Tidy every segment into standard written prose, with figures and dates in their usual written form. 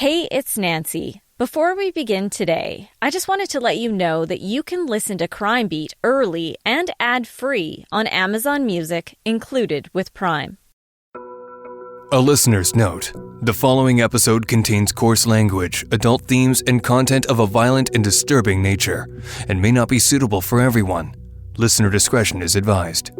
Hey, it's Nancy. Before we begin today, I just wanted to let you know that you can listen to Crime Beat early and ad-free on Amazon Music, included with Prime. A listener's note. The following episode contains coarse language, adult themes, and content of a violent and disturbing nature, and may not be suitable for everyone. Listener discretion is advised.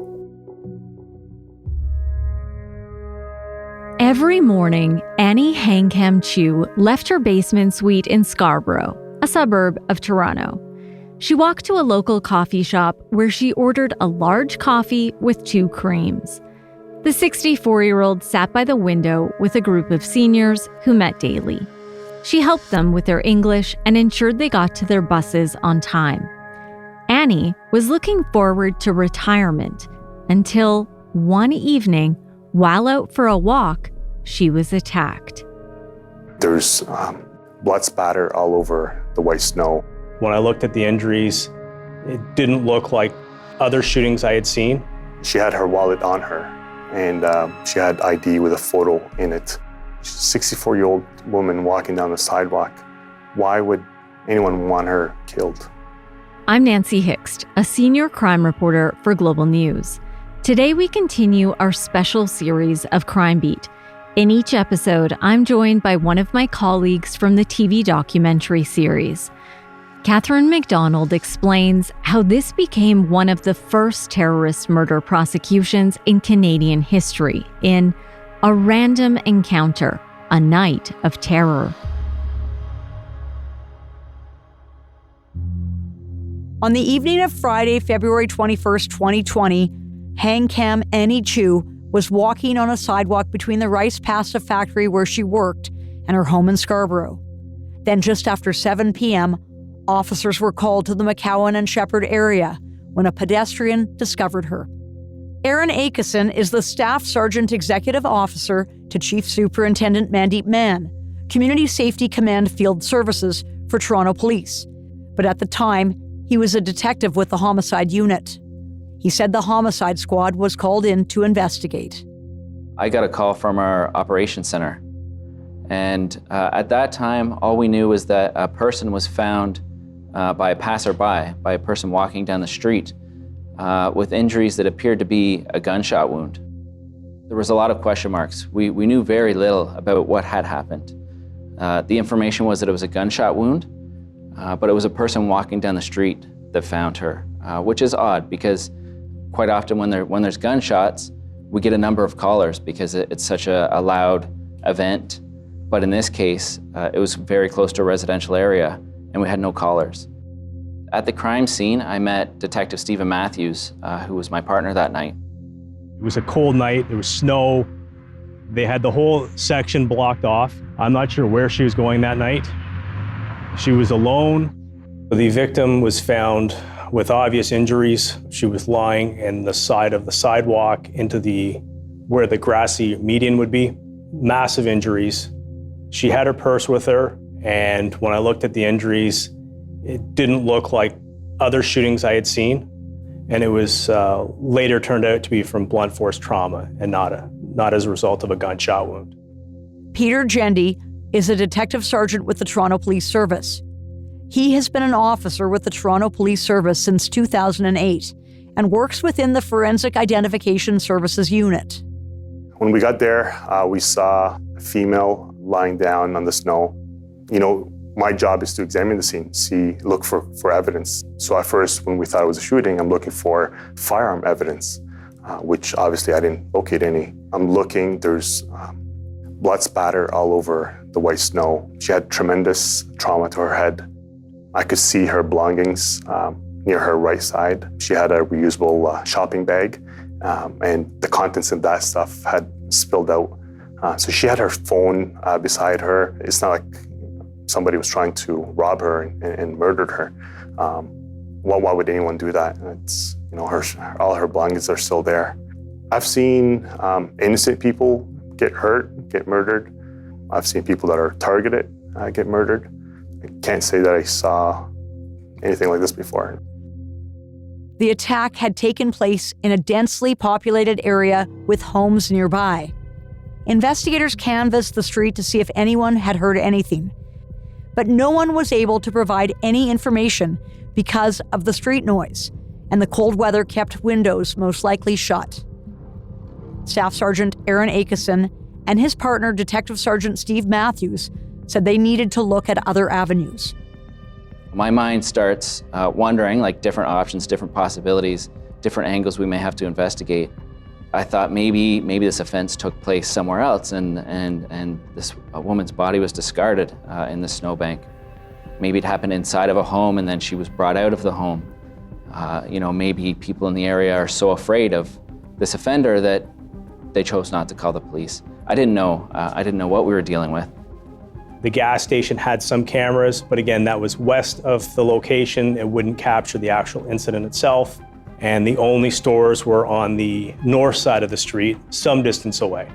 Every morning, Annie Hang-Kam Chiu left her basement suite in Scarborough, a suburb of Toronto. She walked to a local coffee shop where she ordered a large coffee with 2 creams. The 64-year-old sat by the window with a group of seniors who met daily. She helped them with their English and ensured they got to their buses on time. Annie was looking forward to retirement until one evening, while out for a walk, she was attacked. There's blood spatter all over the white snow. When I looked at the injuries, it didn't look like other shootings I had seen. She had her wallet on her, and she had ID with a photo in it. She's a 64-year-old woman walking down the sidewalk. Why would anyone want her killed? I'm Nancy Hixt, a senior crime reporter for Global News. Today we continue our special series of Crime Beat. In each episode, I'm joined by one of my colleagues from the TV documentary series. Catherine McDonald explains how this became one of the first terrorist murder prosecutions in Canadian history in A Random Encounter, a Night of Terror. On the evening of Friday, February 21st, 2020, Hang-Kam Annie Chiu was walking on a sidewalk between the rice pasta factory where she worked and her home in Scarborough. Then just after 7 p.m., officers were called to the McCowan and Shepherd area when a pedestrian discovered her. Aaron Akeson is the Staff Sergeant Executive Officer to Chief Superintendent Mandeep Mann, Community Safety Command Field Services for Toronto Police. But at the time, he was a detective with the homicide unit. He said the homicide squad was called in to investigate. I got a call from our operations center. And at that time, all we knew was that a person was found by a passerby, by a person walking down the street with injuries that appeared to be a gunshot wound. There was a lot of question marks. We knew very little about what had happened. The information was that it was a gunshot wound, but it was a person walking down the street that found her, which is odd because quite often when there's gunshots, we get a number of callers because it's such a loud event. But in this case, it was very close to a residential area and we had no callers. At the crime scene, I met Detective Stephen Matthews, who was my partner that night. It was a cold night, there was snow. They had the whole section blocked off. I'm not sure where she was going that night. She was alone. The victim was found with obvious injuries. She was lying in the side of the sidewalk into where the grassy median would be. Massive injuries. She had her purse with her, and when I looked at the injuries, it didn't look like other shootings I had seen, and it was later turned out to be from blunt force trauma and not as a result of a gunshot wound. Peter Gendy is a detective sergeant with the Toronto Police Service. He has been an officer with the Toronto Police Service since 2008 and works within the Forensic Identification Services unit. When we got there, we saw a female lying down on the snow. My job is to examine the scene, look for evidence. So at first, when we thought it was a shooting, I'm looking for firearm evidence, which obviously I didn't locate any. I'm looking, there's blood spatter all over the white snow. She had tremendous trauma to her head. I could see her belongings near her right side. She had a reusable shopping bag, and the contents of that stuff had spilled out. So she had her phone beside her. It's not like somebody was trying to rob her and murdered her. Why would anyone do that? It's, all her belongings are still there. I've seen innocent people get hurt, get murdered. I've seen people that are targeted get murdered. I can't say that I saw anything like this before. The attack had taken place in a densely populated area with homes nearby. Investigators canvassed the street to see if anyone had heard anything. But no one was able to provide any information because of the street noise, and the cold weather kept windows most likely shut. Staff Sergeant Aaron Akeson and his partner, Detective Sergeant Steve Matthews, said they needed to look at other avenues. My mind starts wondering, like different options, different possibilities, different angles we may have to investigate. I thought maybe this offense took place somewhere else, and this woman's body was discarded in the snowbank. Maybe it happened inside of a home, and then she was brought out of the home. Maybe people in the area are so afraid of this offender that they chose not to call the police. I didn't know what we were dealing with. The gas station had some cameras, but again, that was west of the location. It wouldn't capture the actual incident itself. And the only stores were on the north side of the street, some distance away.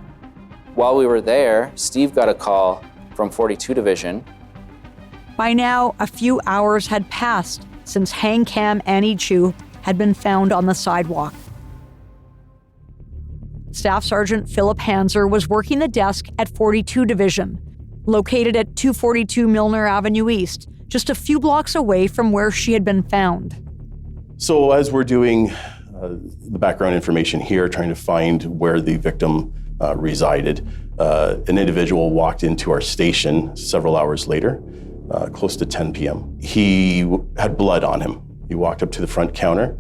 While we were there, Steve got a call from 42 Division. By now, a few hours had passed since Hang-Kam Annie Chiu had been found on the sidewalk. Staff Sergeant Philip Hanser was working the desk at 42 Division, located at 242 Milner Avenue East, just a few blocks away from where she had been found. So as we're doing the background information here, trying to find where the victim resided, an individual walked into our station several hours later, close to 10 p.m. He had blood on him. He walked up to the front counter,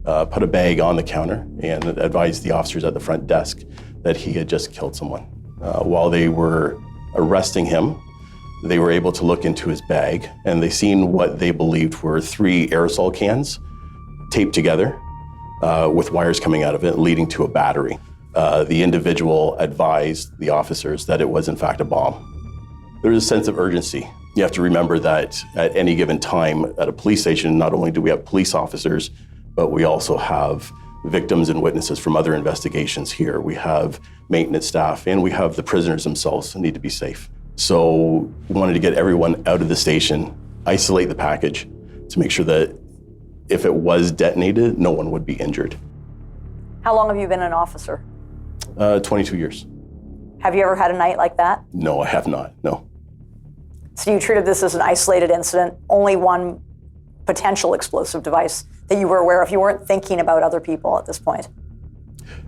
put a bag on the counter, and advised the officers at the front desk that he had just killed someone. While they were arresting him, they were able to look into his bag, and they seen what they believed were 3 aerosol cans taped together with wires coming out of it, leading to a battery. The individual advised the officers that it was in fact a bomb. There is a sense of urgency. You have to remember that at any given time at a police station, not only do we have police officers, but we also have victims and witnesses from other investigations here. We have maintenance staff, and we have the prisoners themselves who need to be safe. So we wanted to get everyone out of the station, isolate the package to make sure that if it was detonated, no one would be injured. How long have you been an officer? 22 years. Have you ever had a night like that? No, I have not, no. So you treated this as an isolated incident, only one potential explosive device that you were aware of. You weren't thinking about other people at this point?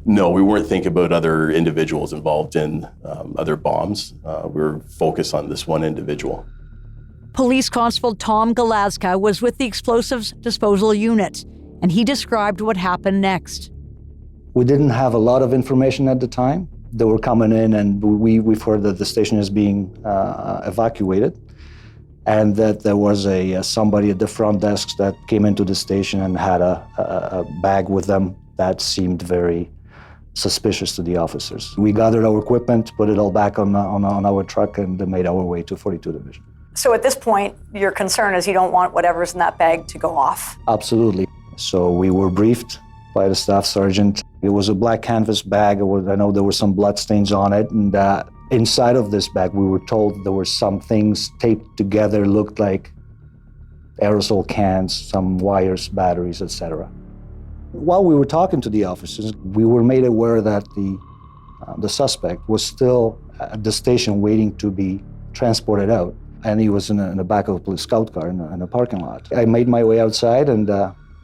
No, we weren't thinking about other individuals involved in other bombs. We were focused on this one individual. Police Constable Tom Galazka was with the explosives disposal unit, and he described what happened next. We didn't have a lot of information at the time. They were coming in, and we've heard that the station is being evacuated, and that there was somebody at the front desk that came into the station and had a bag with them that seemed very suspicious to the officers. We gathered our equipment, put it all back on our truck, and made our way to 42 Division. So at this point, your concern is you don't want whatever's in that bag to go off? Absolutely. So we were briefed by the staff sergeant. It was a black canvas bag. I know there were some blood stains on it, and inside of this bag, we were told there were some things taped together, looked like aerosol cans, some wires, batteries, etc. While we were talking to the officers, we were made aware that the suspect was still at the station waiting to be transported out, and he was in the back of a police scout car in a parking lot. I made my way outside and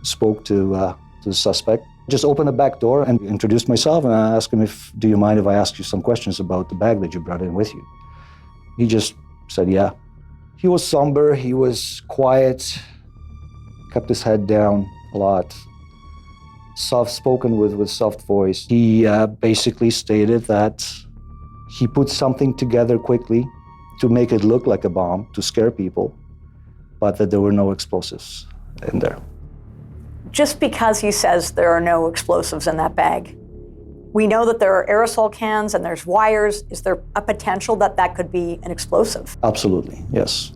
spoke to the suspect. Just opened the back door and introduced myself, and I asked him, do you mind if I ask you some questions about the bag that you brought in with you? He just said, yeah. He was somber, he was quiet, kept his head down a lot, soft-spoken with soft voice. He basically stated that he put something together quickly to make it look like a bomb, to scare people, but that there were no explosives in there. Just because he says there are no explosives in that bag, we know that there are aerosol cans and there's wires. Is there a potential that that could be an explosive? Absolutely, yes.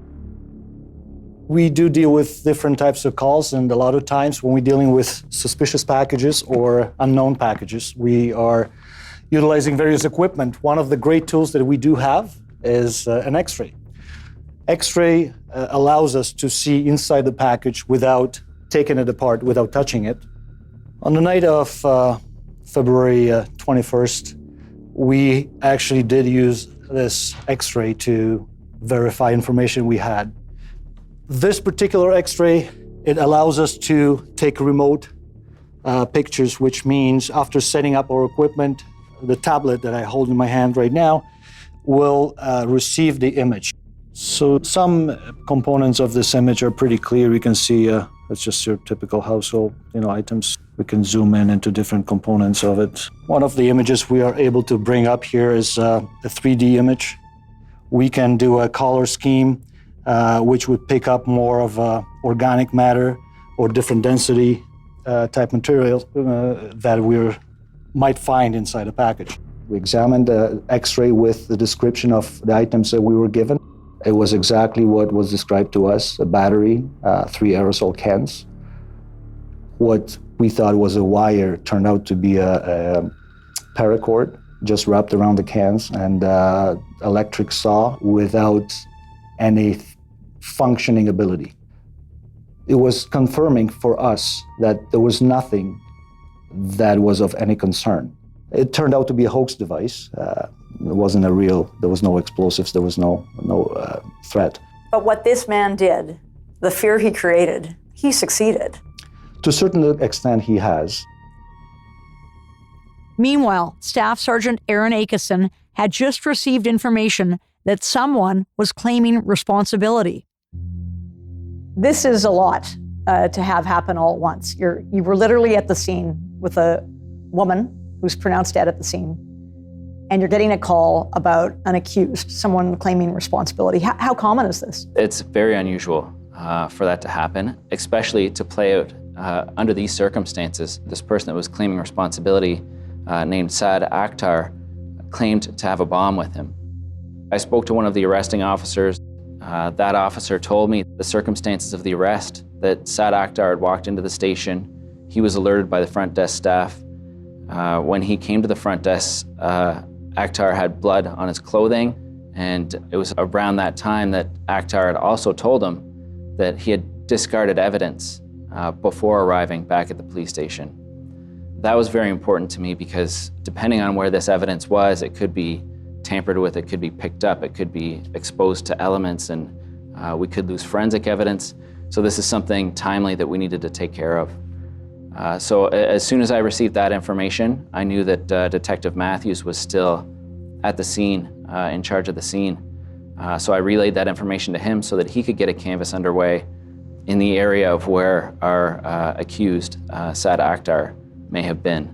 We do deal with different types of calls, and a lot of times when we're dealing with suspicious packages or unknown packages, we are utilizing various equipment. One of the great tools that we do have is an X-ray. X-ray allows us to see inside the package without taking it apart, without touching it. On the night of February 21st, We actually did use this X-ray to verify information we had. This particular X-ray, it allows us to take remote pictures, which means after setting up our equipment, the tablet that I hold in my hand right now will receive the image. So some components of this image are pretty clear. You can see it's just your typical household, items. We can zoom in into different components of it. One of the images we are able to bring up here is a 3D image. We can do a color scheme, which would pick up more of organic matter or different density type material that we might find inside a package. We examined the X-ray with the description of the items that we were given. It was exactly what was described to us: a battery, 3 aerosol cans. What we thought was a wire turned out to be a paracord just wrapped around the cans, and electric saw without any functioning ability. It was confirming for us that there was nothing that was of any concern. It turned out to be a hoax device. It wasn't there was no explosives, there was no threat. But what this man did, the fear he created, he succeeded. To a certain extent, he has. Meanwhile, Staff Sergeant Aaron Akeson had just received information that someone was claiming responsibility. This is a lot to have happen all at once. You were literally at the scene with a woman who's pronounced dead at the scene, and you're getting a call about an accused, someone claiming responsibility. How common is this? It's very unusual for that to happen, especially to play out under these circumstances. This person that was claiming responsibility, named Saad Akhtar, claimed to have a bomb with him. I spoke to one of the arresting officers. That officer told me the circumstances of the arrest, that Saad Akhtar had walked into the station. He was alerted by the front desk staff. When he came to the front desk, Akhtar had blood on his clothing, and it was around that time that Akhtar had also told him that he had discarded evidence before arriving back at the police station. That was very important to me because depending on where this evidence was, it could be tampered with, it could be picked up, it could be exposed to elements, and we could lose forensic evidence. So this is something timely that we needed to take care of. So as soon as I received that information, I knew that Detective Matthews was still at the scene, in charge of the scene. So I relayed that information to him so that he could get a canvass underway in the area of where our accused, Saad Akhtar, may have been.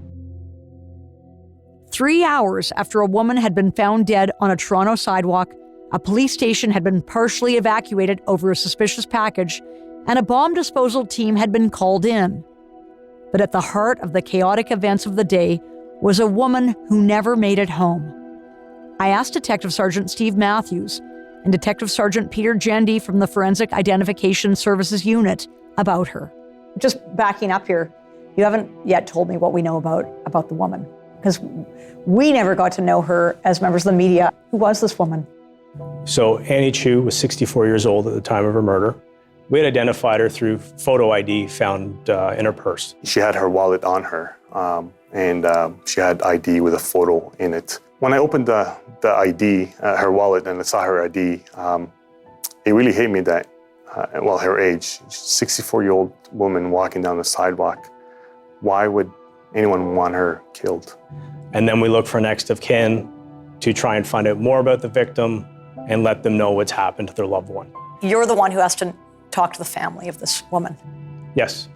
3 hours after a woman had been found dead on a Toronto sidewalk, a police station had been partially evacuated over a suspicious package, and a bomb disposal team had been called in. But at the heart of the chaotic events of the day was a woman who never made it home. I asked Detective Sergeant Steve Matthews and Detective Sergeant Peter Gendy from the Forensic Identification Services Unit about her. Just backing up here, you haven't yet told me what we know about the woman, because we never got to know her as members of the media. Who was this woman? So Annie Chiu was 64 years old at the time of her murder. We had identified her through photo ID found in her purse. She had her wallet on her, and she had ID with a photo in it. When I opened the ID, her wallet, and I saw her ID, it really hit me that, her age, 64-year-old woman walking down the sidewalk, why would anyone want her killed? And then we look for next of kin to try and find out more about the victim and let them know what's happened to their loved one. You're the one who has to talk to the family of this woman. Yes.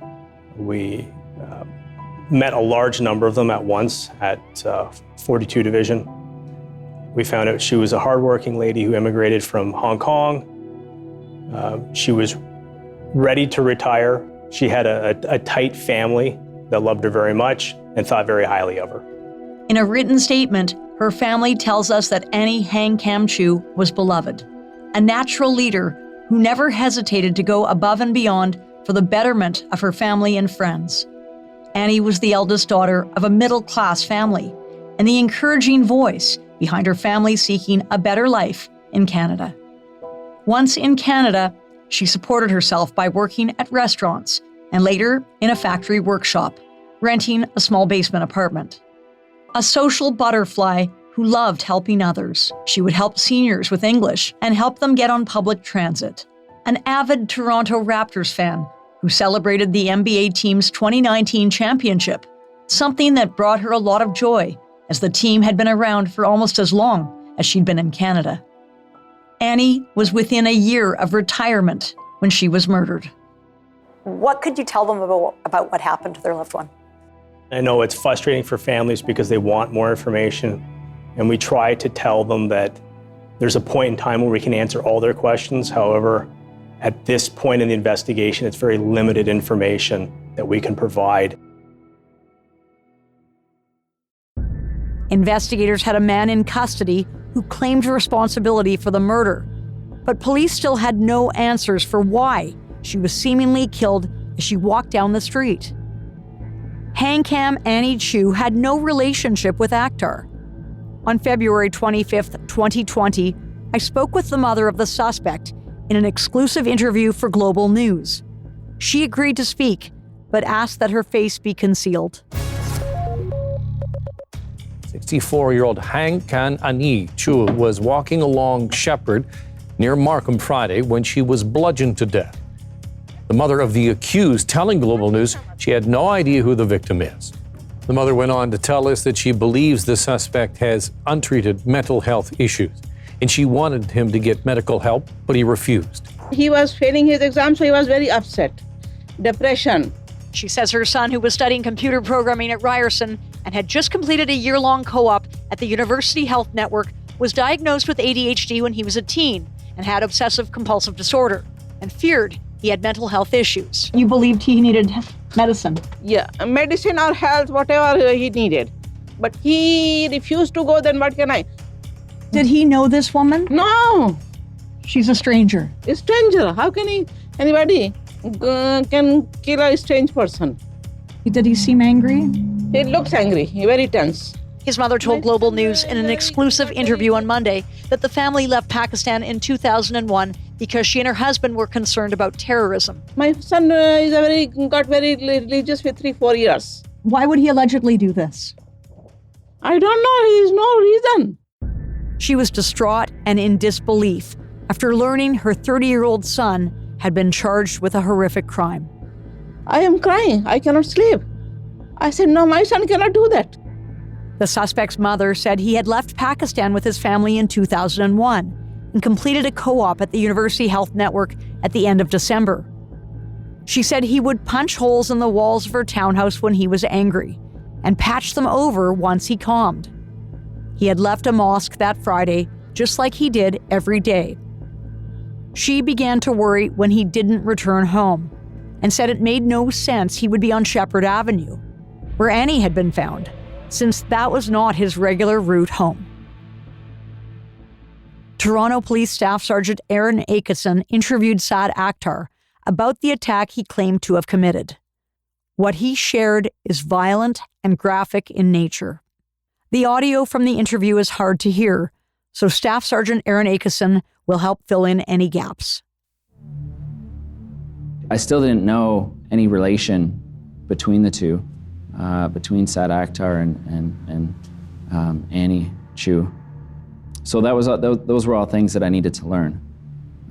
We met a large number of them at once at 42 Division. We found out she was a hardworking lady who immigrated from Hong Kong. She was ready to retire. She had a tight family that loved her very much and thought very highly of her. In a written statement, her family tells us that Annie Hang-Kam Chiu was beloved, a natural leader who never hesitated to go above and beyond for the betterment of her family and friends. Annie was the eldest daughter of a middle-class family and the encouraging voice behind her family seeking a better life in Canada. Once in Canada, she supported herself by working at restaurants and later in a factory workshop, renting a small basement apartment. A social butterfly who loved helping others. She would help seniors with English and help them get on public transit. An avid Toronto Raptors fan who celebrated the NBA team's 2019 championship, something that brought her a lot of joy, as the team had been around for almost as long as she'd been in Canada. Annie was within a year of retirement when she was murdered. What could you tell them about what happened to their loved one? I know it's frustrating for families because they want more information, and we try to tell them that there's a point in time where we can answer all their questions. However, at this point in the investigation, it's very limited information that we can provide. Investigators had a man in custody who claimed responsibility for the murder, but police still had no answers for why she was seemingly killed as she walked down the street. Hang-Kam Annie Chiu had no relationship with Akhtar. On February 25th, 2020, I spoke with the mother of the suspect in an exclusive interview for Global News. She agreed to speak, but asked that her face be concealed. 64-year-old Hang-Kam Annie Chiu was walking along Shepherd near Markham Friday when she was bludgeoned to death. The mother of the accused telling Global News she had no idea who the victim is. The mother went on to tell us that she believes the suspect has untreated mental health issues, and she wanted him to get medical help, but he refused. He was failing his exam, so he was very upset. Depression. She says her son, who was studying computer programming at Ryerson and had just completed a year-long co-op at the University Health Network, was diagnosed with ADHD when he was a teen and had obsessive-compulsive disorder, and feared he had mental health issues. You believed he needed medicine? Yeah, medicine or health, whatever he needed. But he refused to go, then what can I? Did he know this woman? No. She's a stranger. A stranger. How can anybody can kill a strange person? Did he seem angry? He looks angry, very tense. His mother told Global News in an exclusive interview on Monday that the family left Pakistan in 2001 because she and her husband were concerned about terrorism. My son got very religious for 3-4 years. Why would he allegedly do this? I don't know. There is no reason. She was distraught and in disbelief after learning her 30-year-old son had been charged with a horrific crime. I am crying. I cannot sleep. I said, no, my son cannot do that. The suspect's mother said he had left Pakistan with his family in 2001 and completed a co-op at the University Health Network at the end of December. She said he would punch holes in the walls of her townhouse when he was angry and patch them over once he calmed. He had left a mosque that Friday, just like he did every day. She began to worry when he didn't return home and said it made no sense he would be on Shepherd Avenue, where Annie had been found, since that was not his regular route home. Toronto Police Staff Sergeant Aaron Akeson interviewed Saad Akhtar about the attack he claimed to have committed. What he shared is violent and graphic in nature. The audio from the interview is hard to hear, so Staff Sergeant Aaron Akeson will help fill in any gaps. I still didn't know any relation between the two, between Saad Akhtar and Annie Chiu. So those were all things that I needed to learn.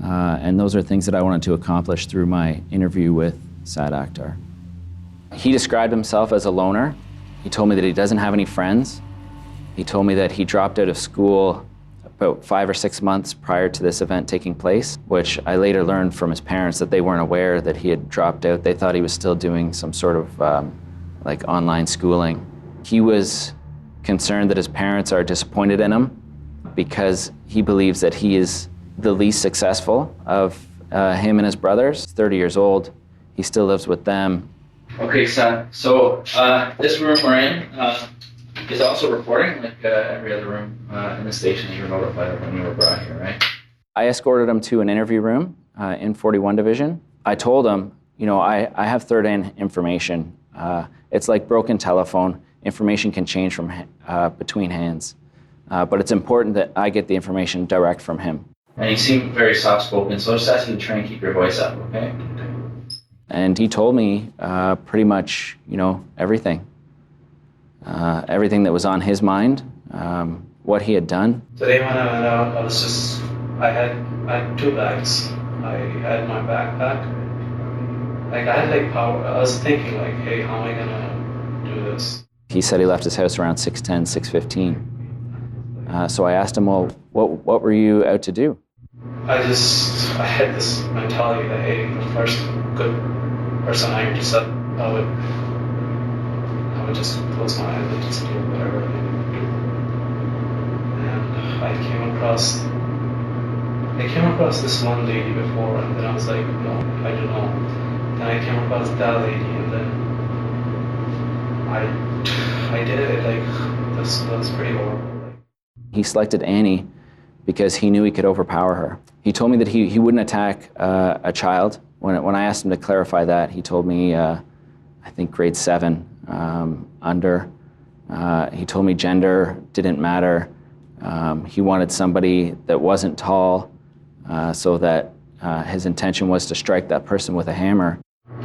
And those are things that I wanted to accomplish through my interview with Saad Akhtar. He described himself as a loner. He told me that he doesn't have any friends. He told me that he dropped out of school about 5 or 6 months prior to this event taking place, which I later learned from his parents that they weren't aware that he had dropped out. They thought he was still doing some sort of like online schooling. He was concerned that his parents are disappointed in him because he believes that he is the least successful of him and his brothers. He's 30 years old. He still lives with them. Okay, son. So this room we're in is also recording, like every other room in the station. You were notified of when you were brought here, right? I escorted him to an interview room in 41 Division. I told him, you know, I have third-hand information. It's like broken telephone. Information can change from between hands. But it's important that I get the information direct from him. And you seem very soft-spoken, so I just ask you to try and keep your voice up, okay? And he told me pretty much, you know, everything. Everything that was on his mind. what he had done. Today when I went out, I had 2 bags. I had my backpack. Like I had like power. I was thinking like, hey, how am I gonna do this? He said he left his house around 6:10, 6:15. So I asked him, well, what were you out to do? I had this mentality that, hey, the first good person I intercept, I would just close my eyes and just do whatever I needed to do. And I came across this one lady before, and then I was like, no, I don't know. Then I came across that lady, and then I did it. Like, this was pretty horrible. He selected Annie because he knew he could overpower her. He told me that he wouldn't attack a child. When I asked him to clarify that, he told me, I think grade 7, under. He told me gender didn't matter. He wanted somebody that wasn't tall, so that his intention was to strike that person with a hammer.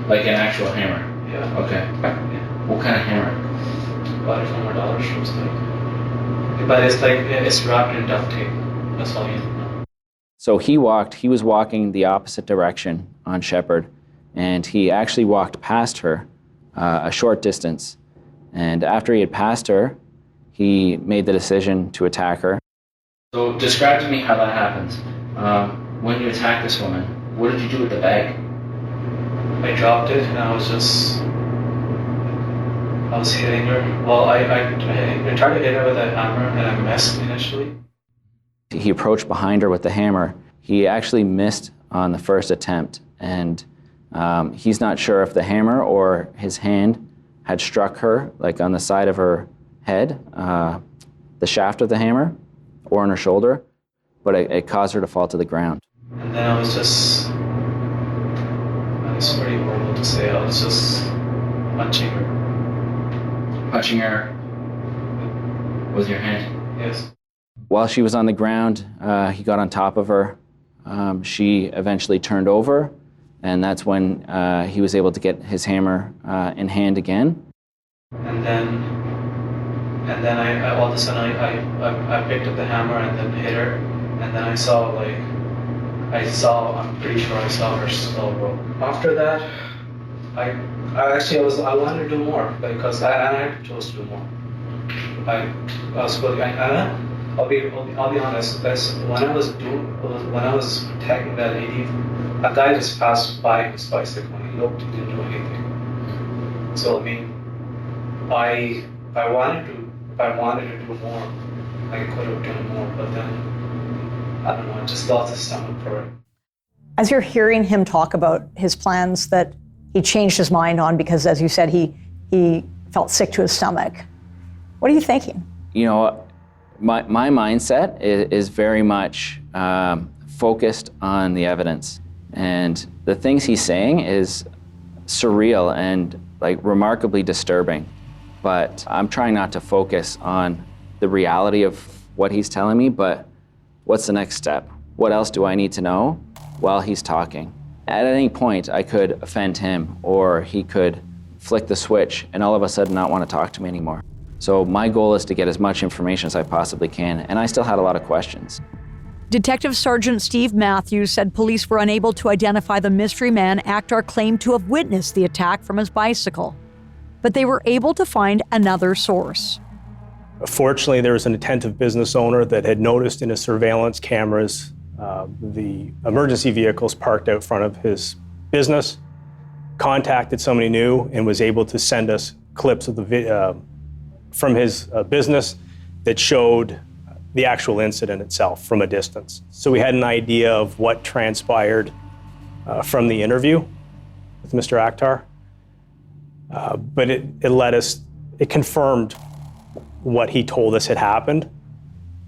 Like an actual hammer? Yeah. Okay. Yeah. What kind of hammer? Bought it from our dollar stores, but it's wrapped in duct tape. That's all you know. So he was walking the opposite direction on Shepherd, and he actually walked past her a short distance. And after he had passed her, he made the decision to attack her. So describe to me how that happens. When you attacked this woman, what did you do with the bag? I dropped it, and I was hitting her. Well, I tried to hit her with a hammer, and I missed initially. He approached behind her with the hammer. He actually missed on the first attempt, and he's not sure if the hammer or his hand had struck her, like on the side of her head, the shaft of the hammer, or on her shoulder, but it caused her to fall to the ground. And then it's pretty horrible to say, I was just punching her. Punching her with your hand? Yes. While she was on the ground, he got on top of her. She eventually turned over, and that's when he was able to get his hammer in hand again. And then I all of a sudden I picked up the hammer and then hit her, and then I'm pretty sure I saw her skull broke. After that, I wanted to do more because I chose to do more. I'll be honest. When I was attacking that lady, a guy just passed by his bicycle. He looked, he didn't do anything. So I mean, if I wanted to do more, I could have done more. But then I don't know. I just lost the stomach for it. As you're hearing him talk about his plans that he changed his mind on because, as you said, he felt sick to his stomach, what are you thinking? You know, my mindset is very much focused on the evidence. And the things he's saying is surreal and like remarkably disturbing. But I'm trying not to focus on the reality of what he's telling me, but what's the next step? What else do I need to know while he's talking? At any point, I could offend him, or he could flick the switch and all of a sudden not want to talk to me anymore. So my goal is to get as much information as I possibly can, and I still had a lot of questions. Detective Sergeant Steve Matthews said police were unable to identify the mystery man Akhtar claimed to have witnessed the attack from his bicycle, but they were able to find another source. Fortunately, there was an attentive business owner that had noticed in his surveillance cameras the emergency vehicles parked out front of his business, contacted somebody new, and was able to send us clips of the from his business that showed the actual incident itself from a distance. So we had an idea of what transpired from the interview with Mr. Akhtar, but it confirmed what he told us had happened.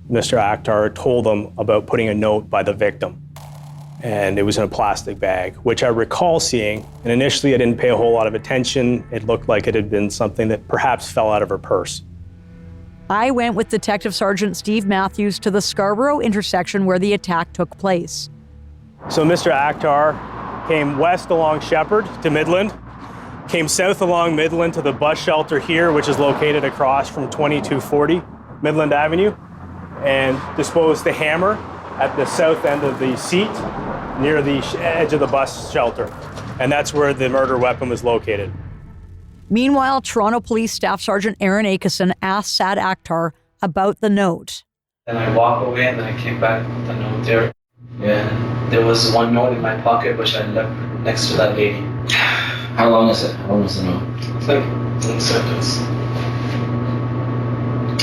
Mr. Akhtar told them about putting a note by the victim, and it was in a plastic bag, which I recall seeing, and initially I didn't pay a whole lot of attention. It looked like it had been something that perhaps fell out of her purse. I went with Detective Sergeant Steve Matthews to the Scarborough intersection where the attack took place. So Mr. Akhtar came west along Shepherd to Midland, came south along Midland to the bus shelter here, which is located across from 2240 Midland Avenue. and disposed the hammer at the south end of the seat near the edge of the bus shelter. And that's where the murder weapon was located. Meanwhile, Toronto Police Staff Sergeant Aaron Akeson asked Saad Akhtar about the note. Then I walked away and then I came back with the note there. And there was one note in my pocket which I left next to that lady. How long is it? How long is the note? It's like 1 sentence.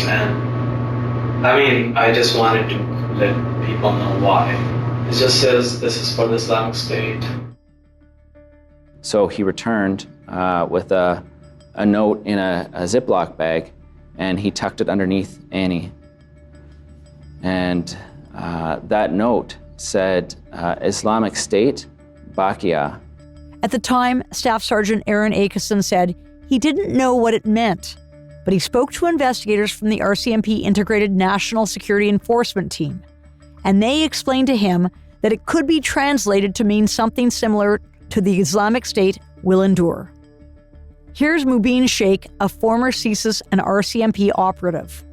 And I mean, I just wanted to let people know why. It just says this is for the Islamic State. So he returned with a note in a Ziploc bag, and he tucked it underneath Annie. And that note said, Islamic State, Bakia. At the time, Staff Sergeant Aaron Akeson said he didn't know what it meant, but he spoke to investigators from the RCMP Integrated National Security Enforcement Team, and they explained to him that it could be translated to mean something similar to the Islamic State will endure. Here's Mubin Sheikh, a former CSIS and RCMP operative.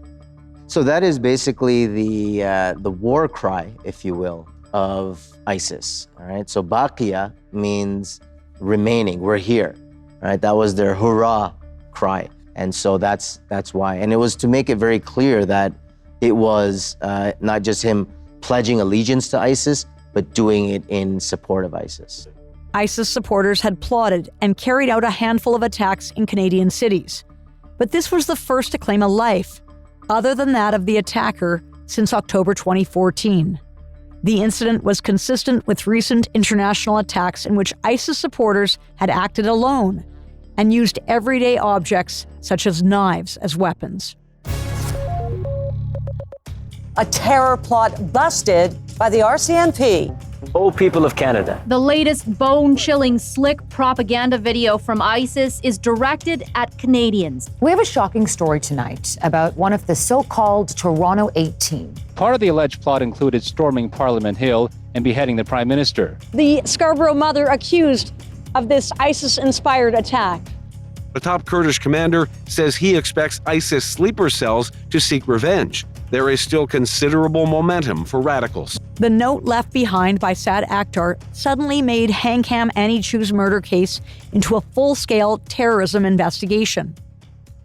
So that is basically the war cry, if you will, of ISIS. All right. So Baqiya means remaining. We're here. Right. That was their hurrah cry, and so that's why. And it was to make it very clear that it was not just him pledging allegiance to ISIS, but doing it in support of ISIS. ISIS supporters had plotted and carried out a handful of attacks in Canadian cities, but this was the first to claim a life, other than that of the attacker, since October 2014. The incident was consistent with recent international attacks in which ISIS supporters had acted alone and used everyday objects such as knives as weapons. A terror plot busted by the RCMP. Oh, people of Canada. The latest bone-chilling, slick propaganda video from ISIS is directed at Canadians. We have a shocking story tonight about one of the so-called Toronto 18. Part of the alleged plot included storming Parliament Hill and beheading the Prime Minister. The Scarborough mother accused of this ISIS-inspired attack. The top Kurdish commander says he expects ISIS sleeper cells to seek revenge. There is still considerable momentum for radicals. The note left behind by Saad Akhtar suddenly made Hang-Kam Chiu's murder case into a full-scale terrorism investigation.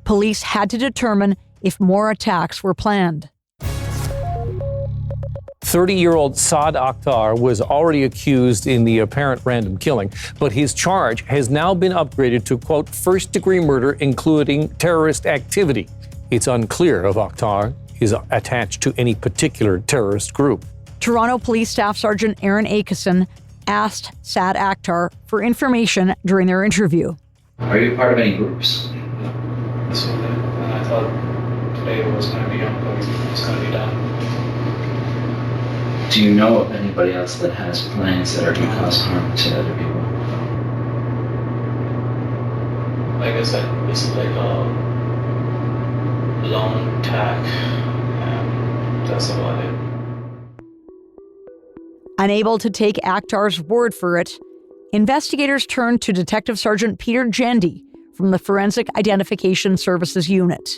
Police had to determine if more attacks were planned. 30-year-old Saad Akhtar was already accused in the apparent random killing, but his charge has now been upgraded to, quote, first-degree murder, including terrorist activity. It's unclear if Akhtar is attached to any particular terrorist group. Toronto Police Staff Sergeant Aaron Akeson asked Saad Akhtar for information during their interview. Are you part of any groups? No. So and I thought today was going to be on, but it's going to be done. Do you know of anybody else that has plans that are going to cause harm to other people? Like I said, it's like a lone attack, and that's about it. Unable to take Akhtar's word for it, investigators turned to Detective Sergeant Peter Gendy from the Forensic Identification Services Unit.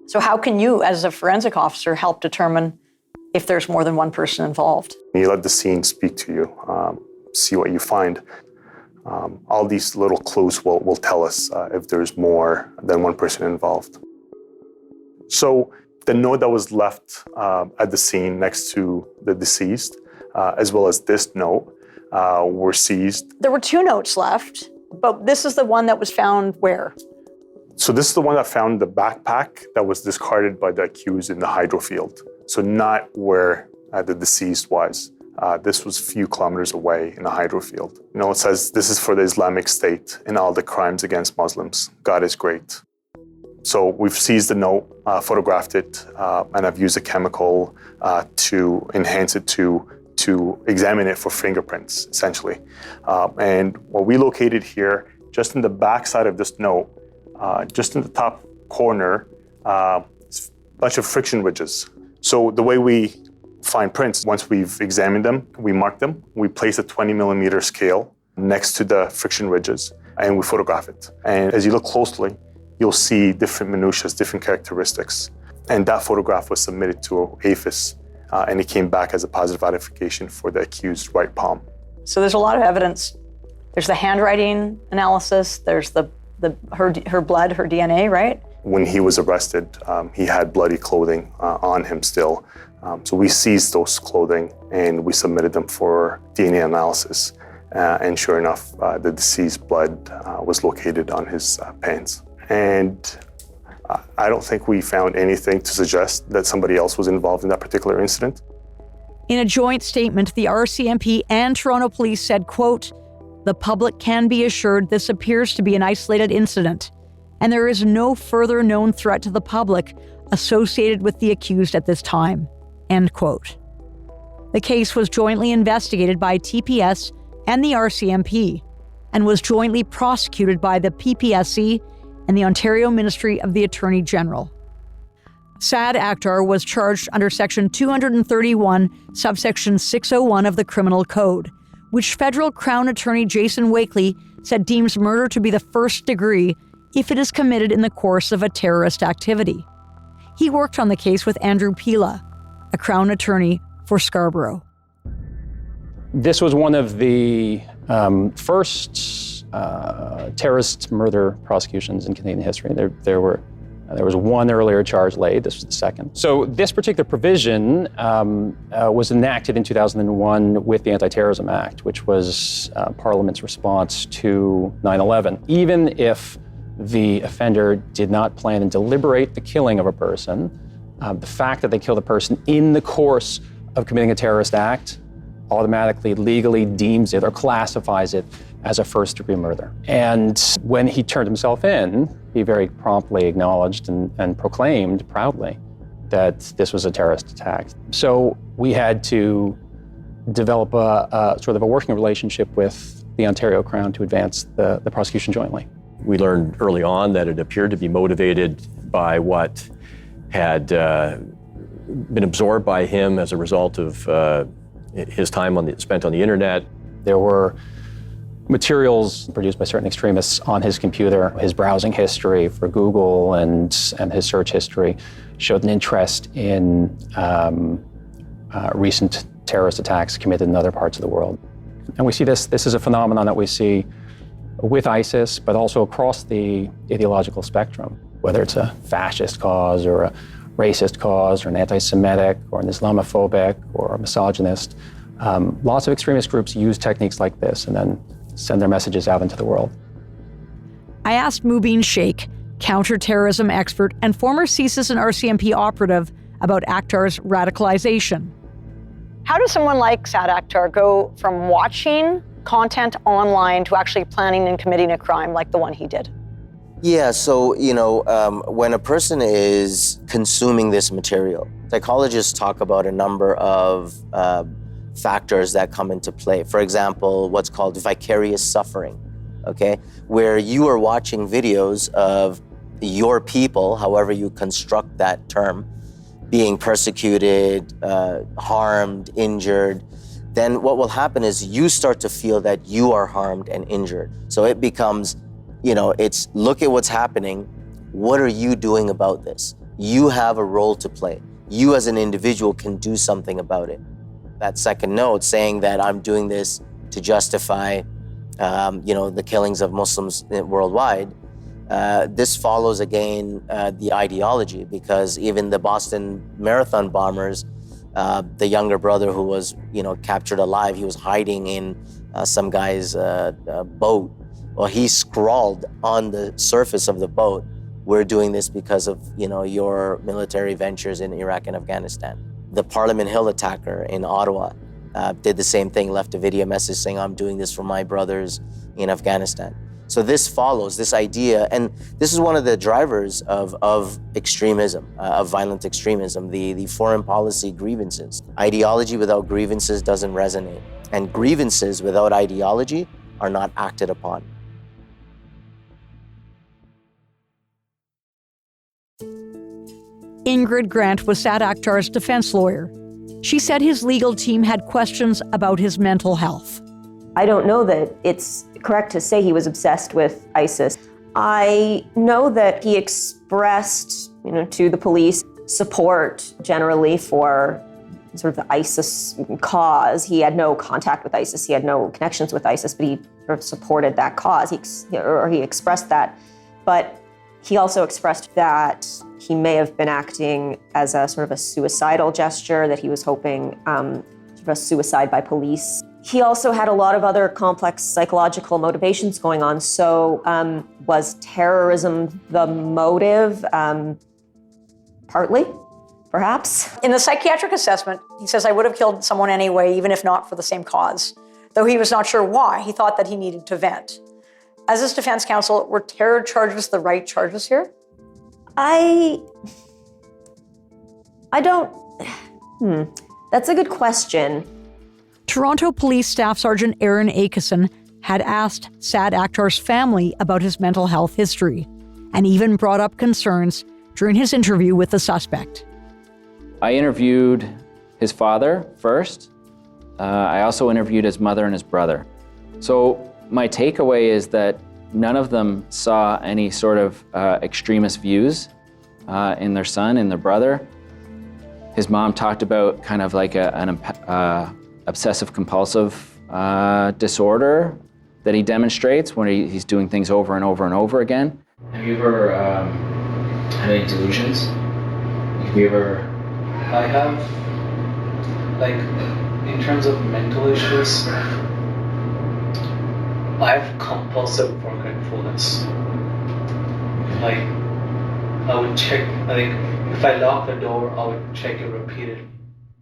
So how can you, as a forensic officer, help determine if there's more than one person involved? You let the scene speak to you, see what you find. All these little clues will tell us if there's more than one person involved. So the note that was left at the scene next to the deceased, as well as this note, were seized. There were two notes left, but this is the one that was found where? So this is the one that found the backpack that was discarded by the accused in the hydrofield. So not where the deceased was. This was a few kilometers away in a hydrofield. You know, it says, this is for the Islamic State and all the crimes against Muslims. God is great. So we've seized the note, photographed it, and I've used a chemical to enhance it to examine it for fingerprints, essentially. And what we located here, just in the back side of this note, just in the top corner, is a bunch of friction ridges. So the way we find prints, once we've examined them, we mark them, we place a 20mm scale next to the friction ridges, and we photograph it. And as you look closely, you'll see different minutiae, different characteristics. And that photograph was submitted to APHIS, and it came back as a positive identification for the accused right palm. So there's a lot of evidence. There's the handwriting analysis, there's her blood, her DNA, right? When he was arrested, he had bloody clothing on him still. So we seized those clothing and we submitted them for DNA analysis. And sure enough, the deceased's blood was located on his pants. And I don't think we found anything to suggest that somebody else was involved in that particular incident. In a joint statement, the RCMP and Toronto Police said, quote, "The public can be assured this appears to be an isolated incident, and there is no further known threat to the public associated with the accused at this time," end quote. The case was jointly investigated by TPS and the RCMP and was jointly prosecuted by the PPSC and the Ontario Ministry of the Attorney General. Saad Akhtar was charged under Section 231, subsection 601 of the Criminal Code, which federal Crown Attorney Jason Wakely said deems murder to be the first degree if it is committed in the course of a terrorist activity. He worked on the case with Andrew Pila, a Crown Attorney for Scarborough. This was one of the first terrorist murder prosecutions in Canadian history. There was one earlier charge laid. This was the second. So this particular provision was enacted in 2001 with the Anti-Terrorism Act, which was Parliament's response to 9/11. Even if the offender did not plan and deliberate the killing of a person, the fact that they killed a person in the course of committing a terrorist act automatically legally deems it or classifies it as a first-degree murder. And when he turned himself in, he very promptly acknowledged and proclaimed proudly that this was a terrorist attack. So we had to develop a sort of a working relationship with the Ontario Crown to advance the prosecution jointly. We learned early on that it appeared to be motivated by what had been absorbed by him as a result of his time spent on the internet. There were materials produced by certain extremists on his computer. His browsing history for Google and his search history showed an interest in recent terrorist attacks committed in other parts of the world. And we see this is a phenomenon that we see with ISIS, but also across the ideological spectrum, whether it's a fascist cause or a racist cause or an anti-Semitic or an Islamophobic or a misogynist. Lots of extremist groups use techniques like this and then send their messages out into the world. I asked Mubin Sheikh, counterterrorism expert and former CSIS and RCMP operative, about Akhtar's radicalization. How does someone like Saad Akhtar go from watching content online to actually planning and committing a crime like the one he did? Yeah, so, when a person is consuming this material, psychologists talk about a number of factors that come into play. For example, what's called vicarious suffering, okay? Where you are watching videos of your people, however you construct that term, being persecuted, harmed, injured, then what will happen is you start to feel that you are harmed and injured. So it becomes, it's look at what's happening. What are you doing about this? You have a role to play. You as an individual can do something about it. That second note saying that I'm doing this to justify, the killings of Muslims worldwide, this follows again the ideology, because even the Boston Marathon bombers, the younger brother who was, captured alive, he was hiding in some guy's boat. Well, he scrawled on the surface of the boat, "We're doing this because of, your military ventures in Iraq and Afghanistan." The Parliament Hill attacker in Ottawa did the same thing, left a video message saying, "I'm doing this for my brothers in Afghanistan." So this follows this idea, and this is one of the drivers of extremism, of violent extremism, the foreign policy grievances. Ideology without grievances doesn't resonate, and grievances without ideology are not acted upon. Ingrid Grant was Saad Akhtar's defense lawyer. She said his legal team had questions about his mental health. I don't know that it's correct to say he was obsessed with ISIS. I know that he expressed, to the police support generally for sort of the ISIS cause. He had no contact with ISIS. He had no connections with ISIS, but he sort of supported that cause. He expressed that. But he also expressed that he may have been acting as a sort of a suicidal gesture, that he was hoping for a suicide by police. He also had a lot of other complex psychological motivations going on. So was terrorism the motive? Partly, perhaps. In the psychiatric assessment, he says, I would have killed someone anyway, even if not for the same cause. Though he was not sure why, he thought that he needed to vent. As his defense counsel, were terror charges the right charges here? I don't, that's a good question. Toronto Police Staff Sergeant Aaron Akeson had asked Sad Akhtar's family about his mental health history and even brought up concerns during his interview with the suspect. I interviewed his father first. I also interviewed his mother and his brother. So my takeaway is that none of them saw any sort of extremist views in their son, in their brother. His mom talked about kind of like an obsessive-compulsive disorder that he demonstrates when he's doing things over and over and over again. Have you ever had any delusions? I have, like, in terms of mental issues, I have compulsive forgetfulness. Like, I would check, if I lock the door, I would check it repeatedly.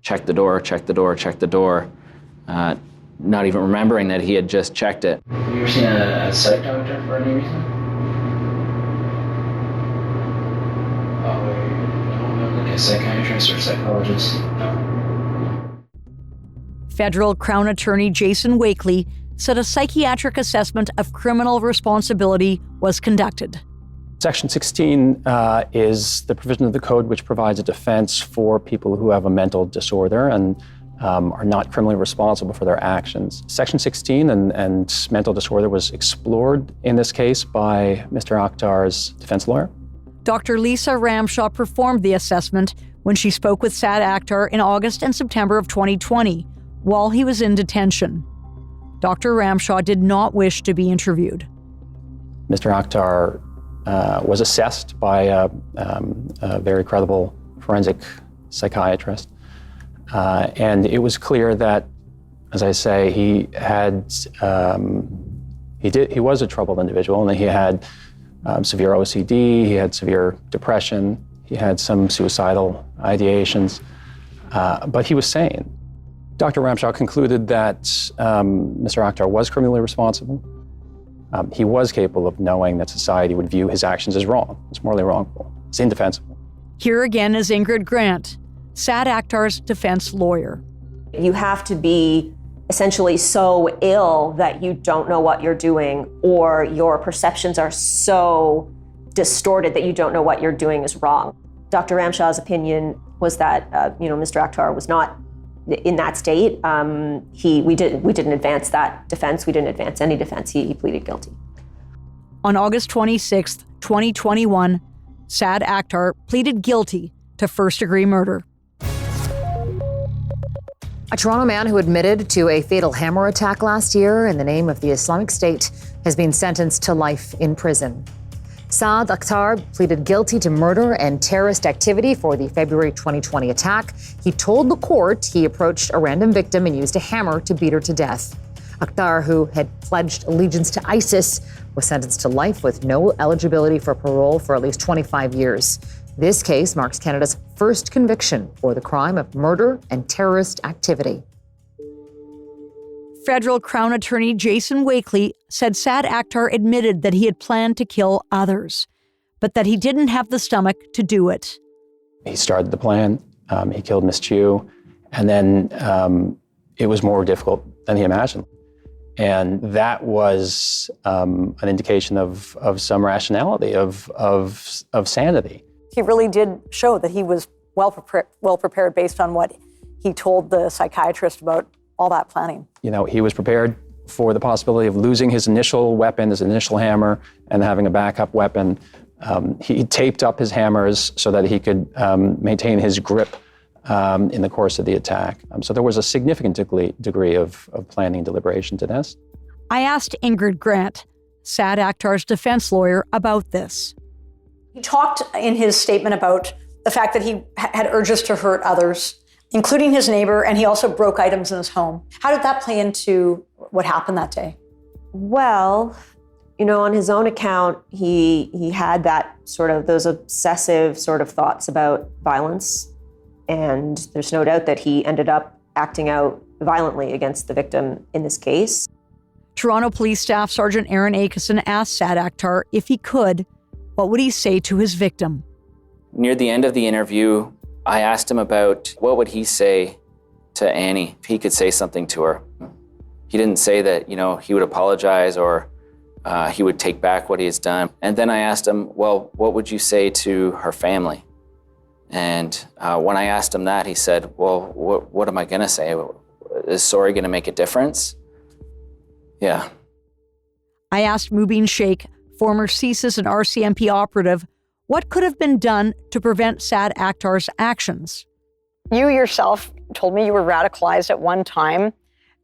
Check the door, check the door, check the door. Not even remembering that he had just checked it. Have you ever seen a psych doctor for any reason? Like a psychiatrist or psychologist? No. Federal Crown Attorney Jason Wakely said a psychiatric assessment of criminal responsibility was conducted. Section 16 is the provision of the code which provides a defense for people who have a mental disorder and are not criminally responsible for their actions. Section 16 and mental disorder was explored in this case by Mr. Akhtar's defense lawyer. Dr. Lisa Ramshaw performed the assessment when she spoke with Sad Akhtar in August and September of 2020 while he was in detention. Dr. Ramshaw did not wish to be interviewed. Mr. Akhtar was assessed by a very credible forensic psychiatrist. And it was clear that, as I say, he was a troubled individual, and he had severe OCD, he had severe depression, he had some suicidal ideations, but he was sane. Dr. Ramshaw concluded that Mr. Akhtar was criminally responsible. He was capable of knowing that society would view his actions as wrong. It's morally wrongful. It's indefensible. Here again is Ingrid Grant, Sad Akhtar's defense lawyer. You have to be essentially so ill that you don't know what you're doing, or your perceptions are so distorted that you don't know what you're doing is wrong. Dr. Ramshaw's opinion was that Mr. Akhtar was not in that state. We didn't advance that defense. We didn't advance any defense. He pleaded guilty. On August 26th, 2021, Sad Akhtar pleaded guilty to first-degree murder. A Toronto man who admitted to a fatal hammer attack last year in the name of the Islamic State has been sentenced to life in prison. Saad Akhtar pleaded guilty to murder and terrorist activity for the February 2020 attack. He told the court he approached a random victim and used a hammer to beat her to death. Akhtar, who had pledged allegiance to ISIS, was sentenced to life with no eligibility for parole for at least 25 years. This case marks Canada's first conviction for the crime of murder and terrorist activity. Federal Crown Attorney Jason Wakely said Sad Akhtar admitted that he had planned to kill others, but that he didn't have the stomach to do it. He started the plan, he killed Miss Chiu, and then it was more difficult than he imagined. And that was an indication of some rationality, of sanity. He really did show that he was well prepared based on what he told the psychiatrist about all that planning. You know, he was prepared for the possibility of losing his initial weapon, his initial hammer, and having a backup weapon. He taped up his hammers so that he could maintain his grip in the course of the attack. So there was a significant degree of planning and deliberation to this. I asked Ingrid Grant, Saad Akhtar's defense lawyer, about this. He talked in his statement about the fact that he had urges to hurt others, including his neighbor, and he also broke items in his home. How did that play into what happened that day? Well, on his own account, he had that those obsessive sort of thoughts about violence. And there's no doubt that he ended up acting out violently against the victim in this case. Toronto Police Staff Sergeant Aaron Akeson asked Saad Akhtar if he could, what would he say to his victim? Near the end of the interview, I asked him about what would he say to Annie if he could say something to her. He didn't say that, he would apologize or he would take back what he has done. And then I asked him, well, what would you say to her family? And when I asked him that, he said, well, what am I gonna say? Is sorry gonna make a difference? Yeah. I asked Mubin Sheikh, former CSIS and RCMP operative, what could have been done to prevent Saad Akhtar's actions? You yourself told me you were radicalized at one time.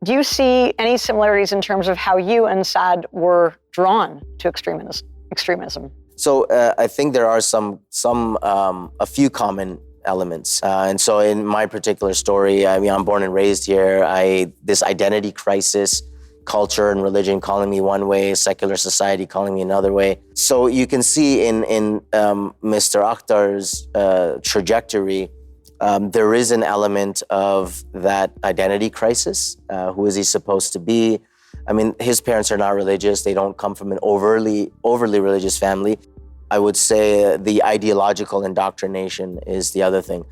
Do you see any similarities in terms of how you and Saad were drawn to extremism? So I think there are a few common elements. And so in my particular story, I'm born and raised here. This identity crisis, culture and religion calling me one way, secular society calling me another way. So you can see in Mr. Akhtar's trajectory, there is an element of that identity crisis. Who is he supposed to be? His parents are not religious. They don't come from an overly religious family. I would say the ideological indoctrination is the other thing.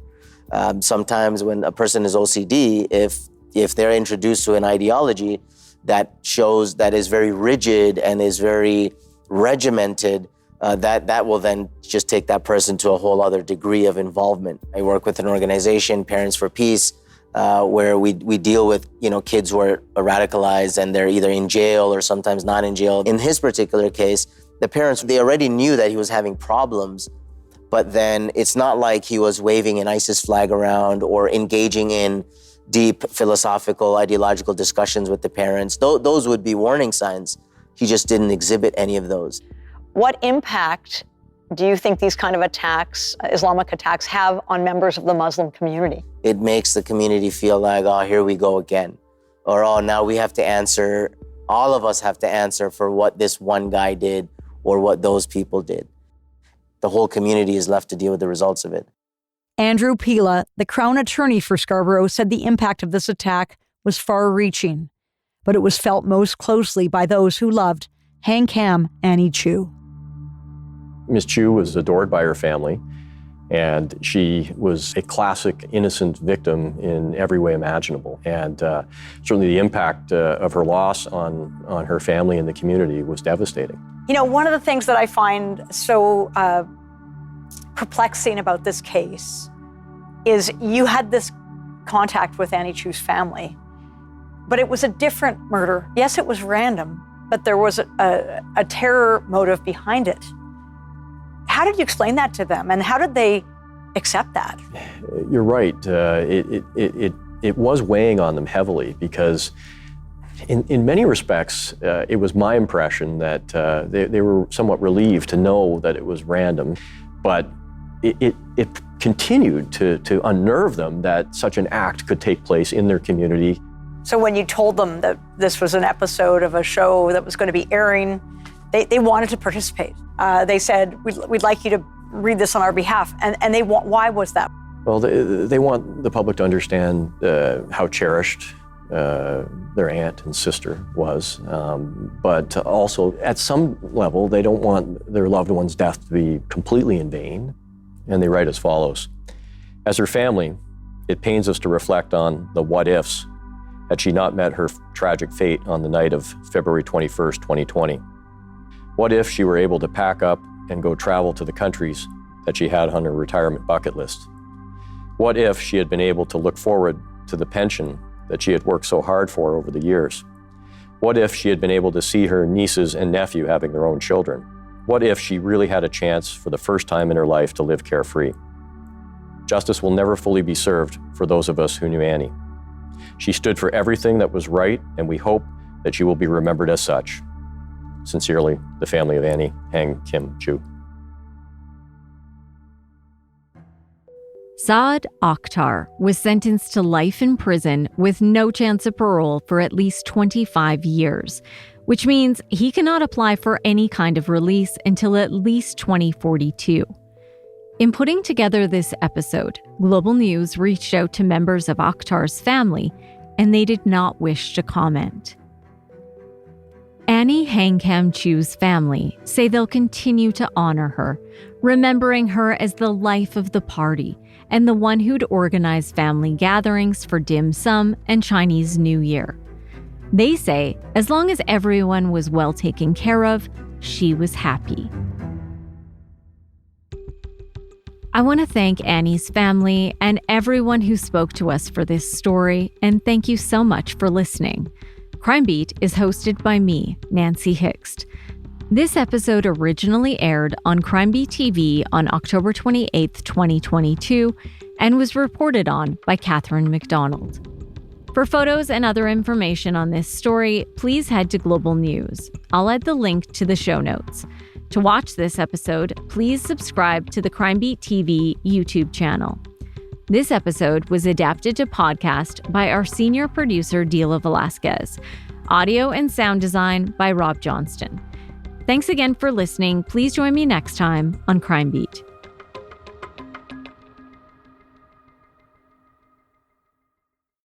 Sometimes when a person is OCD, if they're introduced to an ideology that is very rigid and is very regimented, that will then just take that person to a whole other degree of involvement. I work with an organization, Parents for Peace, where we deal with kids who are radicalized and they're either in jail or sometimes not in jail. In his particular case, the parents, they already knew that he was having problems, but then it's not like he was waving an ISIS flag around or engaging in deep philosophical, ideological discussions with the parents. Those would be warning signs. He just didn't exhibit any of those. What impact do you think these kind of attacks, Islamic attacks, have on members of the Muslim community? It makes the community feel like, oh, here we go again. Or, oh, now we have to answer, all of us have to answer for what this one guy did or what those people did. The whole community is left to deal with the results of it. Andrew Pila, the Crown Attorney for Scarborough, said the impact of this attack was far-reaching, but it was felt most closely by those who loved Hang-Kam Annie Chiu. Ms. Chiu was adored by her family, and she was a classic innocent victim in every way imaginable. And certainly the impact of her loss on her family and the community was devastating. One of the things that I find so perplexing about this case is you had this contact with Annie Chiu's family, but it was a different murder. Yes, it was random, but there was a terror motive behind it. How did you explain that to them, and how did they accept that? You're right. It was weighing on them heavily because in many respects, it was my impression that they were somewhat relieved to know that it was random, but it continued to unnerve them that such an act could take place in their community. So when you told them that this was an episode of a show that was going to be airing, they wanted to participate. They said, we'd like you to read this on our behalf. And they want, why was that? Well, they want the public to understand how cherished their aunt and sister was. But also, at some level, they don't want their loved one's death to be completely in vain. And they write as follows. As her family, it pains us to reflect on the what-ifs had she not met her tragic fate on the night of February 21st, 2020. What if she were able to pack up and go travel to the countries that she had on her retirement bucket list? What if she had been able to look forward to the pension that she had worked so hard for over the years? What if she had been able to see her nieces and nephew having their own children? What if she really had a chance for the first time in her life to live carefree? Justice will never fully be served for those of us who knew Annie. She stood for everything that was right, and we hope that she will be remembered as such. Sincerely, the family of Annie Hang-Kam Chiu. Saad Akhtar was sentenced to life in prison with no chance of parole for at least 25 years, which means he cannot apply for any kind of release until at least 2042. In putting together this episode, Global News reached out to members of Akhtar's family, and they did not wish to comment. Annie Hang-Kam Chiu's family say they'll continue to honor her, remembering her as the life of the party and the one who'd organize family gatherings for dim sum and Chinese New Year. They say as long as everyone was well taken care of, she was happy. I want to thank Annie's family and everyone who spoke to us for this story, and thank you so much for listening. Crime Beat is hosted by me, Nancy Hixt. This episode originally aired on Crime Beat TV on October 28, 2022, and was reported on by Catherine McDonald. For photos and other information on this story, please head to Global News. I'll add the link to the show notes. To watch this episode, please subscribe to the Crime Beat TV YouTube channel. This episode was adapted to podcast by our senior producer, Dila Velasquez. Audio and sound design by Rob Johnston. Thanks again for listening. Please join me next time on Crime Beat.